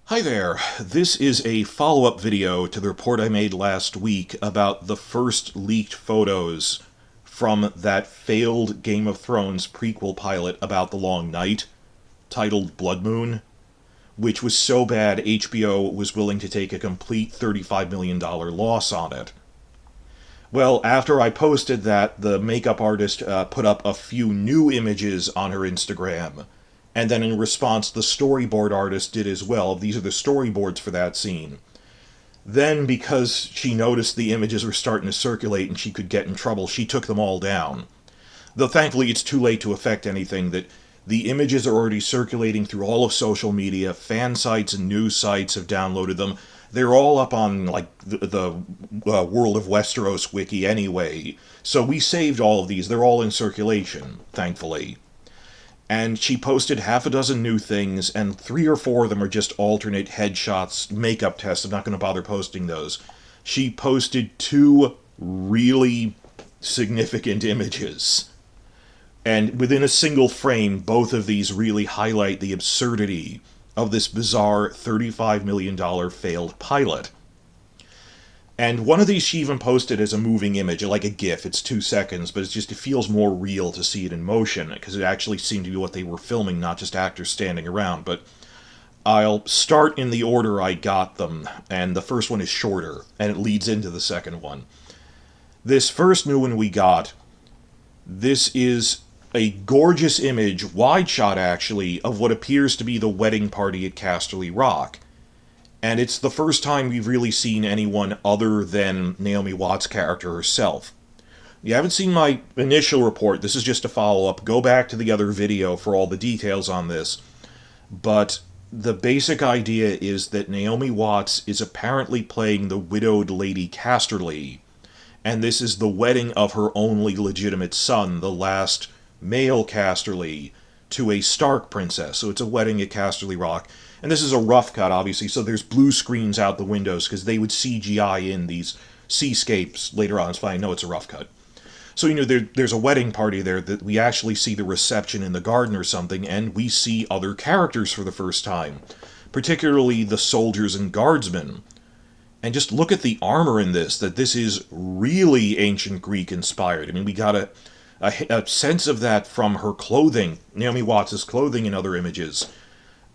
Hi there, this is a follow-up video to the report I made last week about the first leaked photos from that failed Game of Thrones prequel pilot about the Long Night, titled Bloodmoon, which was so bad HBO was willing to take a complete $35 million loss on it. Well, after I posted that, the makeup artist put up a few new images on her Instagram. And then in response, the storyboard artist did as well. These are the storyboards for that scene. Then, because she noticed the images were starting to circulate and she could get in trouble, she took them all down. Though thankfully it's too late to affect anything, that the images are already circulating through all of social media. Fan sites and news sites have downloaded them. They're all up on, like, the World of Westeros wiki anyway. So we saved all of these. They're all in circulation, thankfully. And she posted half a dozen new things, and 3 or 4 of them are just alternate headshots, makeup tests. I'm not going to bother posting those. She posted 2 really significant images. And within a single frame, both of these really highlight the absurdity of this bizarre $35 million failed pilot. And one of these she even posted as a moving image, like a GIF. It's 2 seconds, but it feels more real to see it in motion, because it actually seemed to be what they were filming, not just actors standing around. But I'll start in the order I got them, and the first one is shorter, and it leads into the second one. This first new one we got, this is a gorgeous image, wide shot actually, of what appears to be the wedding party at Casterly Rock. And it's the first time we've really seen anyone other than Naomi Watts' character herself. You haven't seen my initial report, this is just a follow-up. Go back to the other video for all the details on this. But the basic idea is that Naomi Watts is apparently playing the widowed Lady Casterly, and this is the wedding of her only legitimate son, the last male Casterly, to a Stark princess. So it's a wedding at Casterly Rock. And this is a rough cut, obviously, so there's blue screens out the windows, because they would CGI in these seascapes later on. It's fine, I know it's a rough cut. So, there's a wedding party there that we actually see the reception in the garden or something, and we see other characters for the first time, particularly the soldiers and guardsmen. And just look at the armor in this, that this is really ancient Greek inspired. I mean, we got a sense of that from her clothing, Naomi Watts' clothing in other images.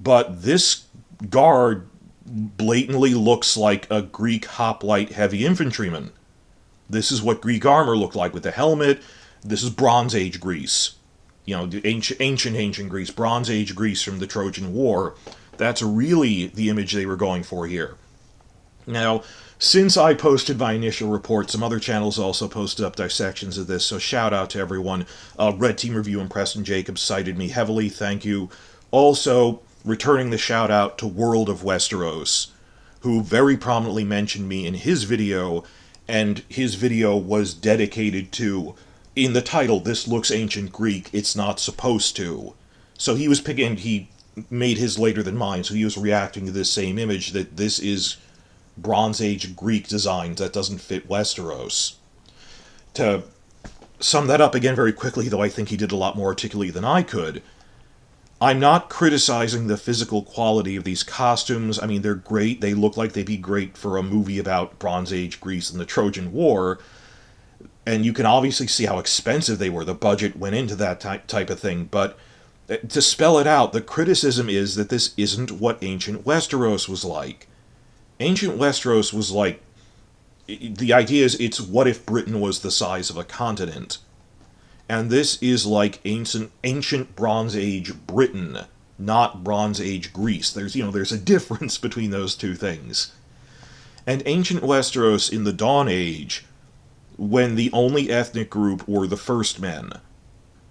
But this guard blatantly looks like a Greek hoplite heavy infantryman. This is what Greek armor looked like with the helmet. This is Bronze Age Greece. The ancient Greece, Bronze Age Greece from the Trojan War. That's really the image they were going for here. Now, since I posted my initial report, some other channels also posted up dissections of this, so shout out to everyone. Red Team Review and Preston Jacobs cited me heavily, thank you. Also, returning the shout out to World of Westeros, who very prominently mentioned me in his video, and his video was dedicated to, in the title, "This looks ancient Greek, it's not supposed to." So he made his later than mine, so he was reacting to this same image, that this is Bronze Age Greek designs, that doesn't fit Westeros. To sum that up again very quickly, though I think he did a lot more articulately than I could, I'm not criticizing the physical quality of these costumes. I mean, they're great. They look like they'd be great for a movie about Bronze Age Greece and the Trojan War. And you can obviously see how expensive they were. The budget went into that type of thing. But to spell it out, the criticism is that this isn't what ancient Westeros was like. Ancient Westeros was like... The idea is, it's what if Britain was the size of a continent. And this is like ancient Bronze Age Britain, not Bronze Age Greece. There's a difference between those two things. And ancient Westeros in the Dawn Age, when the only ethnic group were the First Men,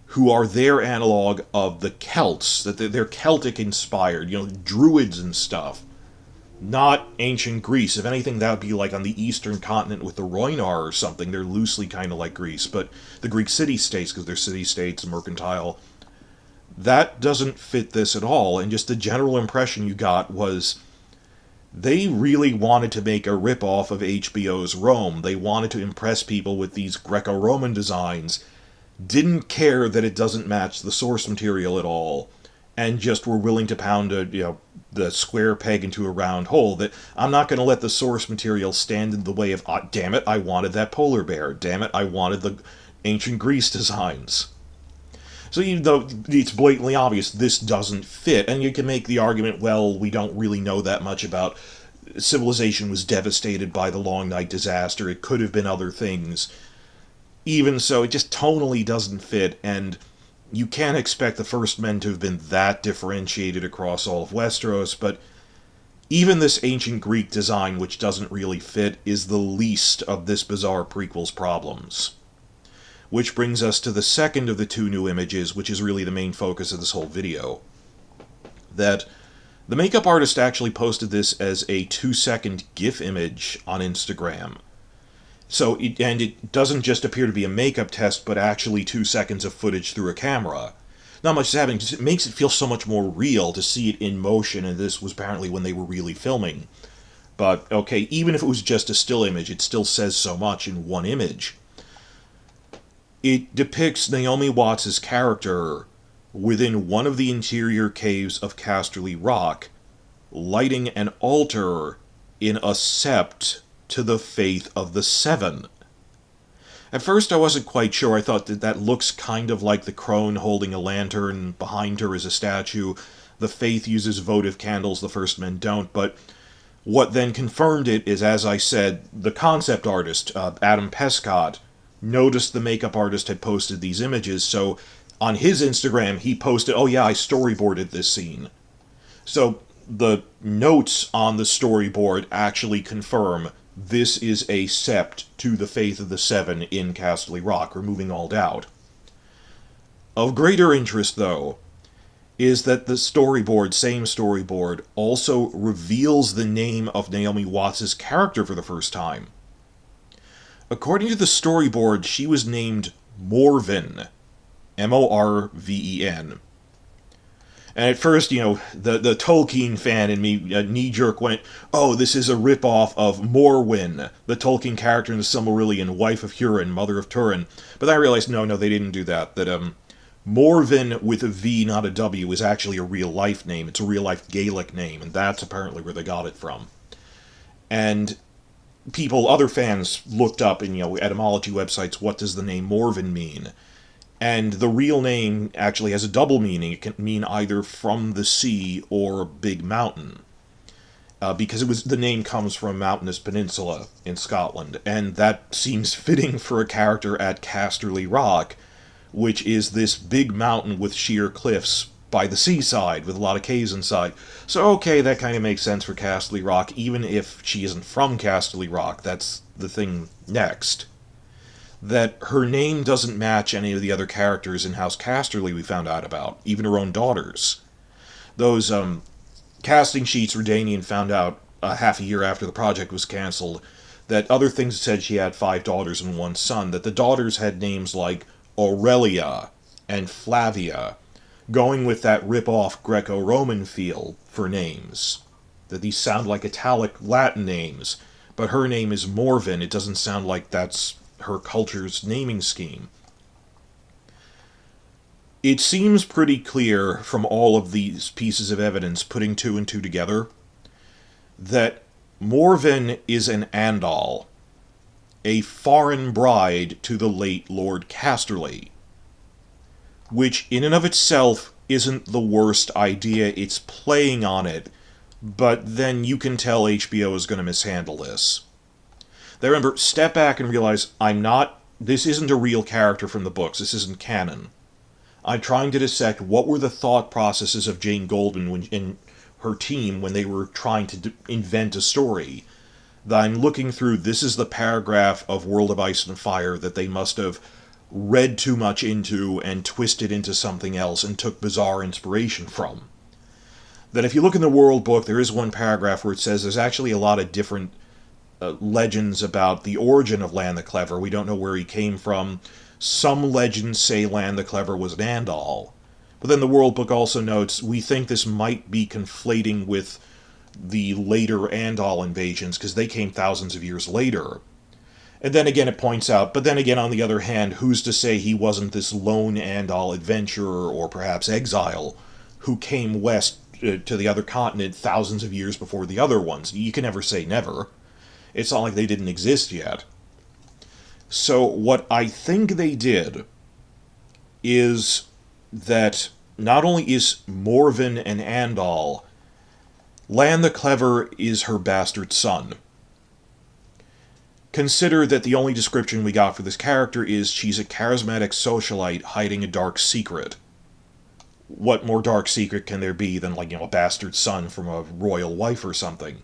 who are their analog of the Celts, that they're Celtic inspired, druids and stuff. Not ancient Greece. If anything, that would be like on the eastern continent with the Rhoynar or something. They're loosely kind of like Greece, but the Greek city-states, because they're city-states, mercantile, that doesn't fit this at all. And just the general impression you got was they really wanted to make a rip-off of HBO's Rome. They wanted to impress people with these Greco-Roman designs, didn't care that it doesn't match the source material at all, and just were willing to pound the square peg into a round hole, that I'm not going to let the source material stand in the way of, damn it, I wanted that polar bear, damn it, I wanted the ancient Greece designs. So even though it's blatantly obvious this doesn't fit, and you can make the argument, well, we don't really know that much about civilization was devastated by the Long Night disaster, it could have been other things. Even so, it just tonally doesn't fit, and you can't expect the First Men to have been that differentiated across all of Westeros, but even this ancient Greek design, which doesn't really fit, is the least of this bizarre prequel's problems. Which brings us to the second of the two new images, which is really the main focus of this whole video. That the makeup artist actually posted this as a 2-second GIF image on Instagram. So, it doesn't just appear to be a makeup test, but actually 2 seconds of footage through a camera. Not much is happening, just it makes it feel so much more real to see it in motion, and this was apparently when they were really filming. But, okay, even if it was just a still image, it still says so much in one image. It depicts Naomi Watts' character within one of the interior caves of Casterly Rock, lighting an altar in a sept to the faith of the Seven. At first I wasn't quite sure. I thought that looks kind of like the crone holding a lantern, behind her is a statue. The faith uses votive candles, the First Men don't, but what then confirmed it is, as I said, the concept artist, Adam Pescott, noticed the makeup artist had posted these images, so on his Instagram he posted, oh yeah, I storyboarded this scene. So the notes on the storyboard actually confirm this is a sept to the faith of the Seven in Casterly Rock, removing all doubt. Of greater interest, though, is that the storyboard, same storyboard, also reveals the name of Naomi Watts' character for the first time. According to the storyboard, she was named Morven, Morven. And at first, the Tolkien fan in me, knee-jerk, went, oh, this is a rip-off of Morwen, the Tolkien character in the Silmarillion, wife of Hurin, mother of Turin. But then I realized, no, they didn't do that. That, Morven with a V, not a W, is actually a real-life name. It's a real-life Gaelic name, and that's apparently where they got it from. And other fans looked up in, etymology websites, what does the name Morven mean? And the real name actually has a double meaning. It can mean either from the sea or big mountain. Because the name comes from a mountainous peninsula in Scotland. And that seems fitting for a character at Casterly Rock, which is this big mountain with sheer cliffs by the seaside, with a lot of caves inside. So okay, that kind of makes sense for Casterly Rock, even if she isn't from Casterly Rock. That's the thing next. That her name doesn't match any of the other characters in House Casterly we found out about, even her own daughters. Those casting sheets Redanian found out half a year after the project was cancelled, that other things said she had 5 daughters and 1 son, that the daughters had names like Aurelia and Flavia, going with that rip-off Greco-Roman feel for names. That these sound like Italic Latin names, but her name is Morven. It doesn't sound like that's her culture's naming scheme. It seems pretty clear from all of these pieces of evidence, putting 2 and 2 together, that Morven is an Andal, a foreign bride to the late Lord Casterly, which in and of itself isn't the worst idea. It's playing on it, but then you can tell HBO is going to mishandle this. They remember, step back and realize, this isn't a real character from the books, this isn't canon. I'm trying to dissect what were the thought processes of Jane Goldman and her team when they were trying to invent a story. That I'm looking through, this is the paragraph of World of Ice and Fire that they must have read too much into and twisted into something else and took bizarre inspiration from. That if you look in the World book, there is one paragraph where it says there's actually a lot of different legends about the origin of Lan the Clever. We don't know where he came from. Some legends say Lan the Clever was an Andal. But then the World Book also notes, we think this might be conflating with the later Andal invasions, because they came thousands of years later. And then again it points out, but then again on the other hand, who's to say he wasn't this lone Andal adventurer, or perhaps exile, who came west to the other continent thousands of years before the other ones. You can never say never. It's not like they didn't exist yet. So what I think they did is that not only is Morven an Andal, Lan the Clever is her bastard son. Consider that the only description we got for this character is she's a charismatic socialite hiding a dark secret. What more dark secret can there be than, like, a bastard son from a royal wife or something?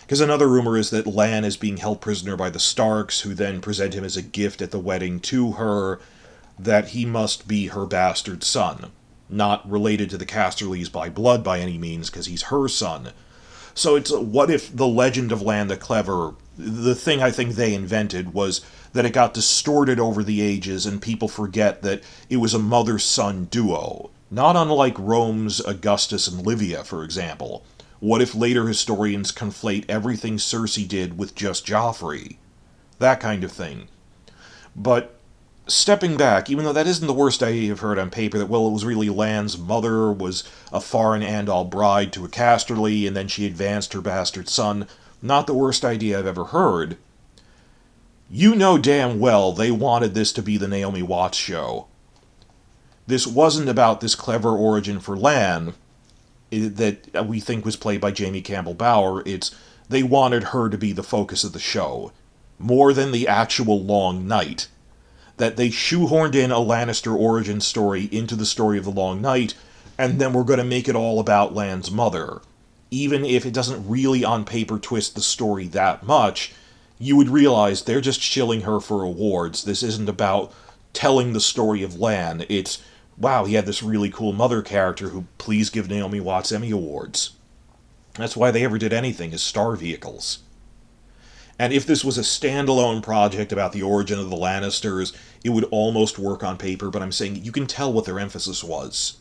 Because another rumor is that Lan is being held prisoner by the Starks, who then present him as a gift at the wedding to her, that he must be her bastard son. Not related to the Casterlys by blood by any means, because he's her son. So it's, what if the legend of Lan the Clever, the thing I think they invented was that it got distorted over the ages and people forget that it was a mother-son duo. Not unlike Rome's Augustus and Livia, for example. What if later historians conflate everything Cersei did with just Joffrey? That kind of thing. But stepping back, even though that isn't the worst idea you've heard on paper, that, well, it was really Lan's mother was a foreign Andal bride to a Casterly, and then she advanced her bastard son, not the worst idea I've ever heard. You know damn well they wanted this to be the Naomi Watts show. This wasn't about this clever origin for Lan that we think was played by Jamie Campbell Bower. It's they wanted her to be the focus of the show, more than the actual Long Night. That they shoehorned in a Lannister origin story into the story of the Long Night, and then we're going to make it all about Lan's mother. Even if it doesn't really on paper twist the story that much, you would realize they're just shilling her for awards. This isn't about telling the story of Lan. It's, wow, he had this really cool mother character who, please give Naomi Watts Emmy Awards. That's why they ever did anything, as star vehicles. And if this was a standalone project about the origin of the Lannisters, it would almost work on paper, but I'm saying you can tell what their emphasis was.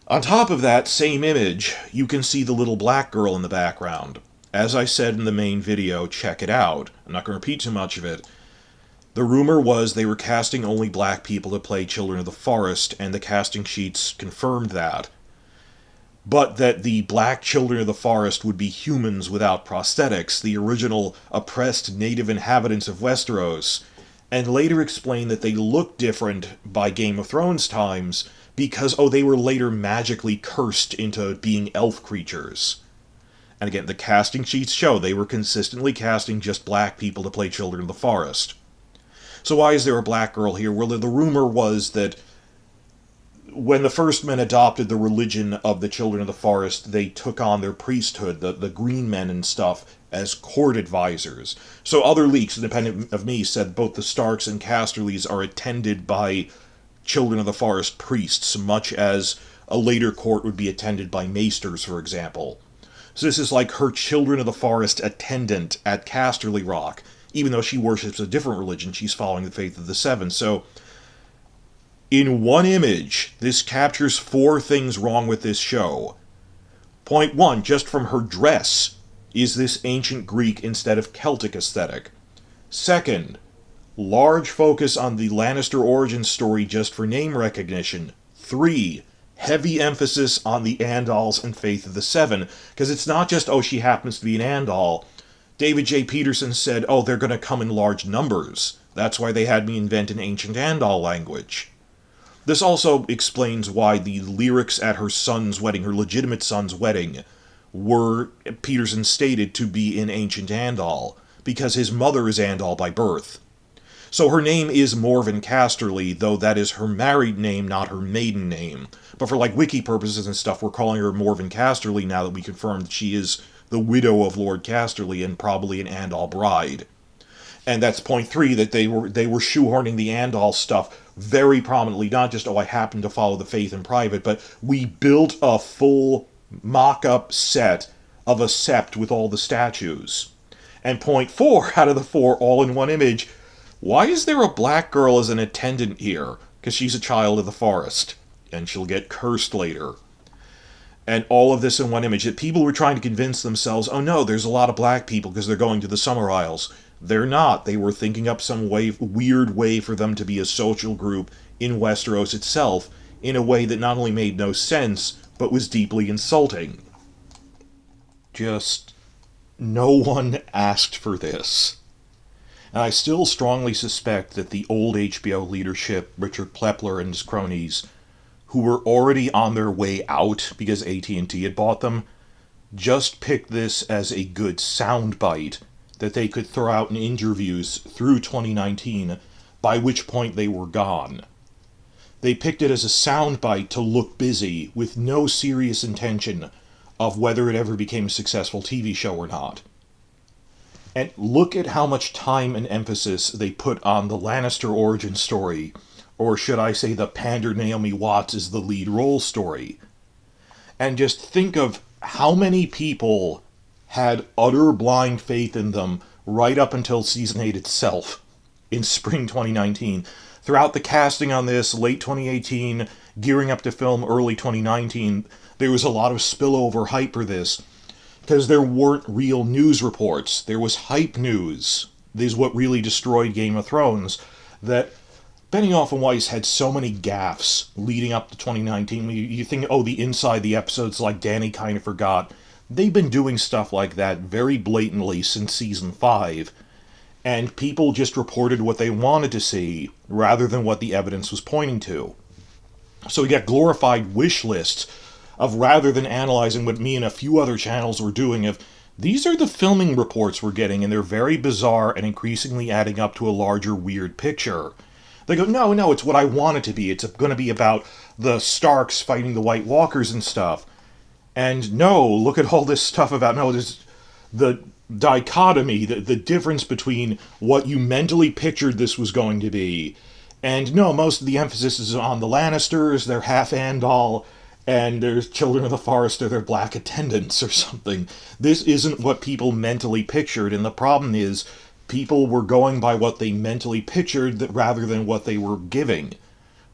On top of that same image, you can see the little black girl in the background. As I said in the main video, check it out. I'm not going to repeat too much of it. The rumor was they were casting only black people to play Children of the Forest, and the casting sheets confirmed that. But that the black Children of the Forest would be humans without prosthetics, the original oppressed native inhabitants of Westeros, and later explained that they looked different by Game of Thrones times because, they were later magically cursed into being elf creatures. And again, the casting sheets show they were consistently casting just black people to play Children of the Forest. So why is there a black girl here? Well, the rumor was that when the First Men adopted the religion of the Children of the Forest, they took on their priesthood, the Green Men and stuff, as court advisors. So other leaks, independent of me, said both the Starks and Casterlys are attended by Children of the Forest priests, much as a later court would be attended by maesters, for example. So this is like her Children of the Forest attendant at Casterly Rock. Even though she worships a different religion, she's following the faith of the Seven. So in one image, this captures 4 things wrong with this show. Point 1, just from her dress, is this ancient Greek instead of Celtic aesthetic. Second, large focus on the Lannister origin story just for name recognition. 3, heavy emphasis on the Andals and faith of the Seven, because it's not just, she happens to be an Andal. David J. Peterson said, they're going to come in large numbers. That's why they had me invent an ancient Andal language. This also explains why the lyrics at her son's wedding, her legitimate son's wedding, were, Peterson stated, to be in ancient Andal, because his mother is Andal by birth. So her name is Morven Casterly, though that is her married name, not her maiden name. But for, wiki purposes and stuff, we're calling her Morven Casterly now that we confirmed that she is the widow of Lord Casterly and probably an Andal bride. And that's point 3, that they were shoehorning the Andal stuff very prominently, not just, I happen to follow the faith in private, but we built a full mock-up set of a Sept with all the statues. And point 4 out of the 4, all in one image, why is there a black girl as an attendant here? Because she's a child of the forest, and she'll get cursed later. And all of this in one image, that people were trying to convince themselves, no, there's a lot of black people because they're going to the Summer Isles. They're not. They were thinking up some weird way for them to be a social group in Westeros itself, in a way that not only made no sense, but was deeply insulting. Just, no one asked for this. And I still strongly suspect that the old HBO leadership, Richard Plepler and his cronies, who were already on their way out because AT&T had bought them, just picked this as a good soundbite that they could throw out in interviews through 2019, by which point they were gone. They picked it as a soundbite to look busy, with no serious intention of whether it ever became a successful TV show or not. And look at how much time and emphasis they put on the Lannister origin story, or should I say the pander Naomi Watts is the lead role story. And just think of how many people had utter blind faith in them right up until Season 8 itself, in spring 2019. Throughout the casting on this, late 2018, gearing up to film early 2019, there was a lot of spillover hype for this, because there weren't real news reports. There was hype news. This is what really destroyed Game of Thrones, that Benioff and Weiss had so many gaffes leading up to 2019. You think, oh, the inside the episodes like Danny kind of forgot. They've been doing stuff like that very blatantly since Season 5, and people just reported what they wanted to see, rather than what the evidence was pointing to. So we got glorified wish lists of, rather than analyzing what me and a few other channels were doing, of these are the filming reports we're getting, and they're very bizarre and increasingly adding up to a larger weird picture. They go, no, it's what I want it to be. It's going to be about the Starks fighting the White Walkers and stuff. And no, look at all this stuff about, no, there's the dichotomy, the difference between what you mentally pictured this was going to be. And no, most of the emphasis is on the Lannisters, their half-Andal, and there's Children of the Forest or their black attendants or something. This isn't what people mentally pictured, and the problem is people were going by what they mentally pictured rather than what they were giving.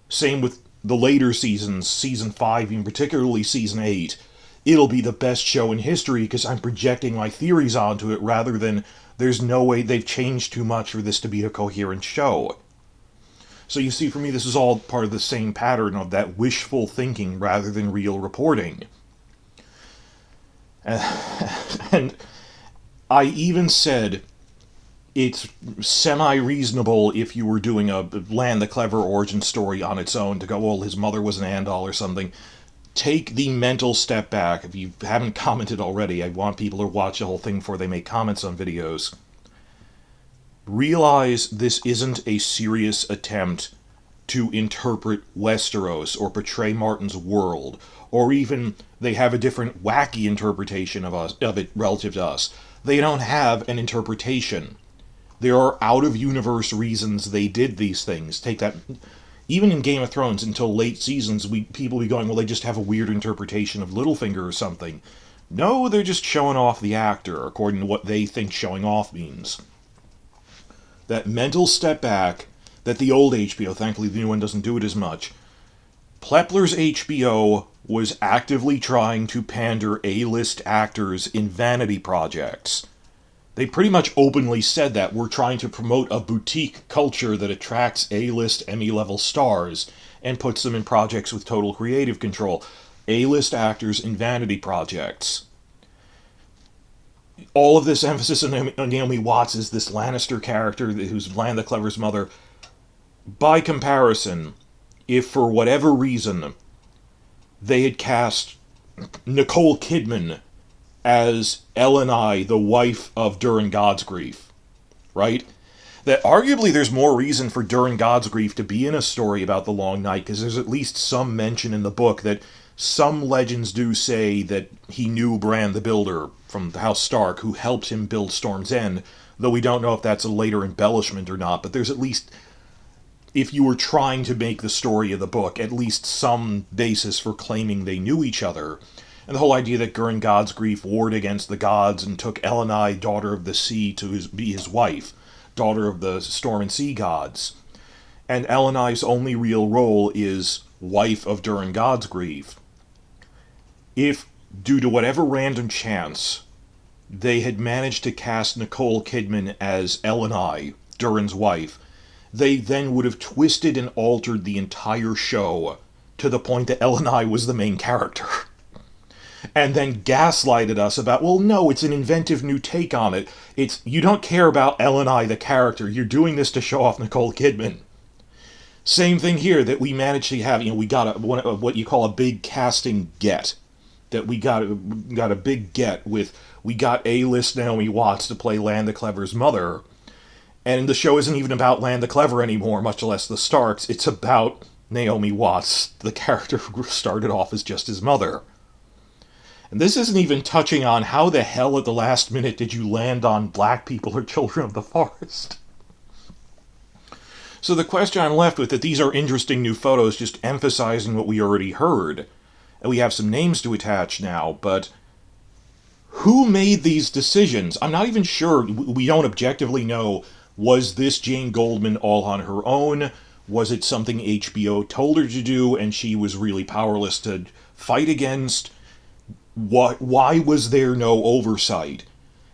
Same with the later seasons, Season 5, and particularly Season 8. It'll be the best show in history because I'm projecting my theories onto it rather than there's no way they've changed too much for this to be a coherent show. So you see, for me, this is all part of the same pattern of that wishful thinking rather than real reporting. And I even said it's semi-reasonable if you were doing a Land the Clever origin story on its own to go, well, his mother was an Andal or something. Take the mental step back. If you haven't commented already, I want people to watch the whole thing before they make comments on videos. Realize this isn't a serious attempt to interpret Westeros or portray Martin's world, or even they have a different wacky interpretation of it relative to us. They don't have an interpretation. There are out-of-universe reasons they did these things. Take that. Even in Game of Thrones, until late seasons, people be going, well, they just have a weird interpretation of Littlefinger or something. No, they're just showing off the actor, according to what they think showing off means. That mental step back, that the old HBO, thankfully the new one doesn't do it as much. Plepler's HBO was actively trying to pander A-list actors in vanity projects. They pretty much openly said that we're trying to promote a boutique culture that attracts A-list Emmy-level stars and puts them in projects with total creative control. A-list actors in vanity projects. All of this emphasis on Naomi Watts is this Lannister character who's Land the Clever's mother. By comparison, if for whatever reason they had cast Nicole Kidman as Elenai, the wife of Durin Godsgrief, right? That arguably there's more reason for Durin Godsgrief to be in a story about the Long Night, because there's at least some mention in the book that some legends do say that he knew Bran the Builder from the House Stark, who helped him build Storm's End, though we don't know if that's a later embellishment or not, but there's at least, if you were trying to make the story of the book, at least some basis for claiming they knew each other. And the whole idea that Durin Godsgrief warred against the gods and took Elenai, daughter of the sea, to be his wife, daughter of the storm and sea gods. And Elenai's only real role is wife of Durin Godsgrief. If, due to whatever random chance, they had managed to cast Nicole Kidman as Elenai, Durin's wife, they then would have twisted and altered the entire show to the point that L&I was the main character. And then gaslighted us about, well, no, it's an inventive new take on it. You don't care about L&I the character. You're doing this to show off Nicole Kidman. Same thing here, that we managed to have, we got what you call a big casting get. That we got a big get with, we got A-list Naomi Watts to play Lan the Clever's mother. And the show isn't even about Lan the Clever anymore, much less the Starks. It's about Naomi Watts, the character who started off as just his mother. And this isn't even touching on how the hell at the last minute did you land on black people or children of the forest. So the question I'm left with, that these are interesting new photos just emphasizing what we already heard. And we have some names to attach now, but who made these decisions? I'm not even sure. We don't objectively know. Was this Jane Goldman all on her own? Was it something HBO told her to do and she was really powerless to fight against? Why was there no oversight?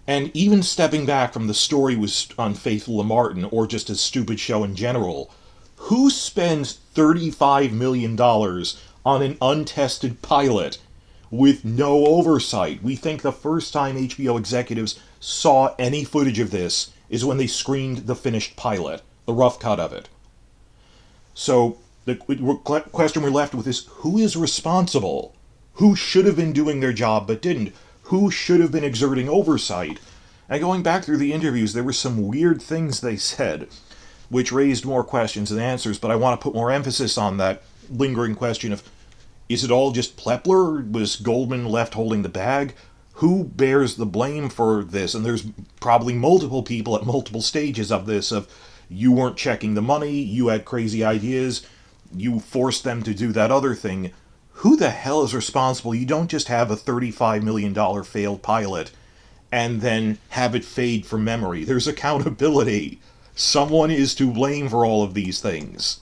And even stepping back from the story was unfaithful to Martin, or just a stupid show in general, who spends $35 million on an untested pilot with no oversight? We think the first time HBO executives saw any footage of this is when they screened the finished pilot, the rough cut of it. So the question we're left with is, who is responsible? Who should have been doing their job but didn't? Who should have been exerting oversight? And going back through the interviews, there were some weird things they said, which raised more questions than answers, but I want to put more emphasis on that lingering question of, is it all just Plepler? Was Goldman left holding the bag? Who bears the blame for this? And there's probably multiple people at multiple stages of this, of, you weren't checking the money, you had crazy ideas, you forced them to do that other thing. Who the hell is responsible? You don't just have a $35 million failed pilot and then have it fade from memory. There's accountability. Someone is to blame for all of these things.